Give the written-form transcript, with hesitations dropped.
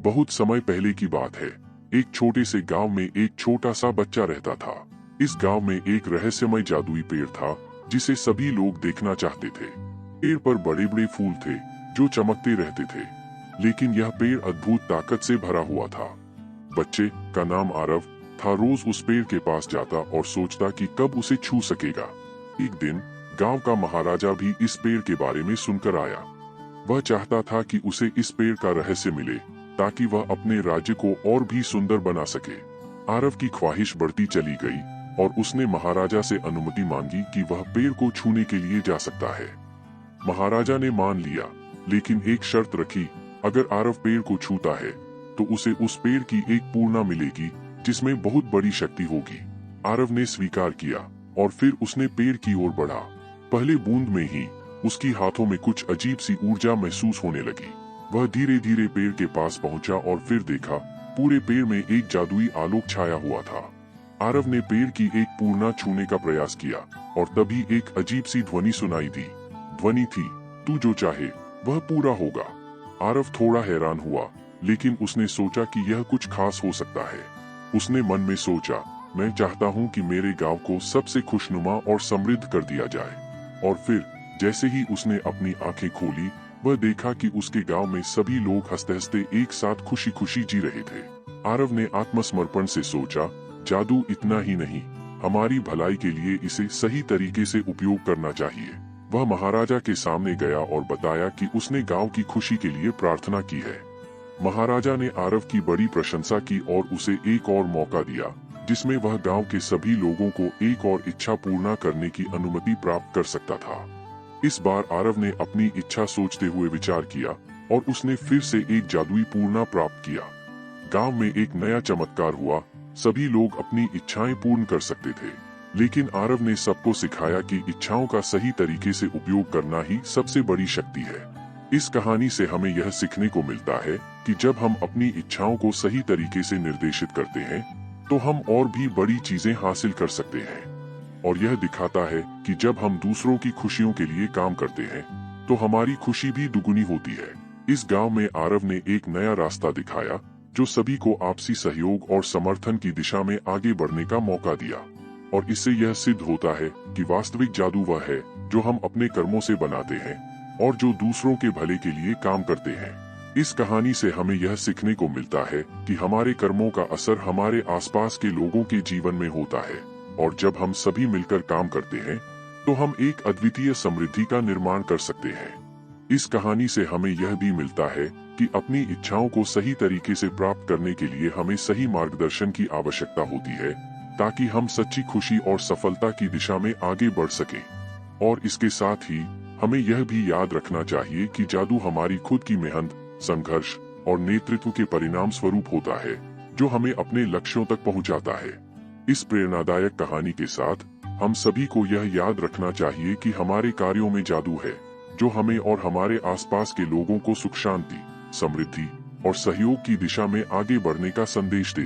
बहुत समय पहले की बात है। एक छोटे से गांव में एक छोटा सा बच्चा रहता था। इस गांव में एक रहस्यमय जादुई पेड़ था जिसे सभी लोग देखना चाहते थे। पेड़ पर बड़े बड़े फूल थे जो चमकते रहते थे, लेकिन यह पेड़ अद्भुत ताकत से भरा हुआ था। बच्चे का नाम आरव था। रोज उस पेड़ के पास जाता और सोचता कि कब उसे छू सकेगा। एक दिन गांव का महाराजा भी इस पेड़ के बारे में सुनकर आया। वह चाहता था कि उसे इस पेड़ का रहस्य मिले ताकि वह अपने राज्य को और भी सुंदर बना सके। आरव की ख्वाहिश बढ़ती चली गई और उसने महाराजा से अनुमति मांगी कि वह पेड़ को छूने के लिए जा सकता है। महाराजा ने मान लिया, लेकिन एक शर्त रखी। अगर आरव पेड़ को छूता है तो उसे उस पेड़ की एक पूर्णा मिलेगी जिसमें बहुत बड़ी शक्ति होगी। आरव ने स्वीकार किया और फिर उसने पेड़ की ओर बढ़ा। पहले बूंद में ही उसकी हाथों में कुछ अजीब सी ऊर्जा महसूस होने लगी। वह धीरे धीरे पेड़ के पास पहुंचा और फिर देखा पूरे पेड़ में एक जादुई आलोक छाया हुआ था। आरव ने पेड़ की एक पूर्णा छूने का प्रयास किया और तभी एक अजीब सी ध्वनि सुनाई दी। ध्वनि थी, तू जो चाहे वह पूरा होगा। आरव थोड़ा हैरान हुआ, लेकिन उसने सोचा कि यह कुछ खास हो सकता है। उसने मन में सोचा, मैं चाहता हूँ कि मेरे गांव को सबसे खुशनुमा और समृद्ध कर दिया जाए। और फिर जैसे ही उसने अपनी आंखें खोली, वह देखा कि उसके गांव में सभी लोग हंसते हंसते एक साथ खुशी खुशी जी रहे थे। आरव ने आत्मसमर्पण से सोचा, जादू इतना ही नहीं, हमारी भलाई के लिए इसे सही तरीके से उपयोग करना चाहिए। वह महाराजा के सामने गया और बताया कि उसने गांव की खुशी के लिए प्रार्थना की है। महाराजा ने आरव की बड़ी प्रशंसा की और उसे एक और मौका दिया जिसमें वह गांव के सभी लोगों को एक और इच्छा पूर्ण करने की अनुमति प्राप्त कर सकता था। इस बार आरव ने अपनी इच्छा सोचते हुए विचार किया और उसने फिर से एक जादुई पूर्णा प्राप्त किया। गांव में एक नया चमत्कार हुआ। सभी लोग अपनी इच्छाएं पूर्ण कर सकते थे, लेकिन आरव ने सबको सिखाया कि इच्छाओं का सही तरीके से उपयोग करना ही सबसे बड़ी शक्ति है। इस कहानी से हमें यह सीखने को मिलता है कि जब हम अपनी इच्छाओं को सही तरीके से निर्देशित करते हैं तो हम और भी बड़ी चीजें हासिल कर सकते हैं। और यह दिखाता है कि जब हम दूसरों की खुशियों के लिए काम करते हैं तो हमारी खुशी भी दुगुनी होती है। इस गांव में आरव ने एक नया रास्ता दिखाया जो सभी को आपसी सहयोग और समर्थन की दिशा में आगे बढ़ने का मौका दिया। और इससे यह सिद्ध होता है कि वास्तविक जादू वह है जो हम अपने कर्मों से बनाते हैं और जो दूसरों के भले के लिए काम करते हैं। इस कहानी से हमें यह सीखने को मिलता है कि हमारे कर्मों का असर हमारे आसपास के लोगों के जीवन में होता है, और जब हम सभी मिलकर काम करते हैं तो हम एक अद्वितीय समृद्धि का निर्माण कर सकते हैं। इस कहानी से हमें यह भी मिलता है कि अपनी इच्छाओं को सही तरीके से प्राप्त करने के लिए हमें सही मार्गदर्शन की आवश्यकता होती है ताकि हम सच्ची खुशी और सफलता की दिशा में आगे बढ़ सकें। और इसके साथ ही हमें यह भी याद रखना चाहिए कि जादू हमारी खुद की मेहनत, संघर्ष और नेतृत्व के परिणाम स्वरूप होता है जो हमें अपने लक्ष्यों तक पहुंचाता है। इस प्रेरणादायक कहानी के साथ हम सभी को यह याद रखना चाहिए कि हमारे कार्यों में जादू है जो हमें और हमारे आसपास के लोगों को सुख शांति, समृद्धि और सहयोग की दिशा में आगे बढ़ने का संदेश देता है।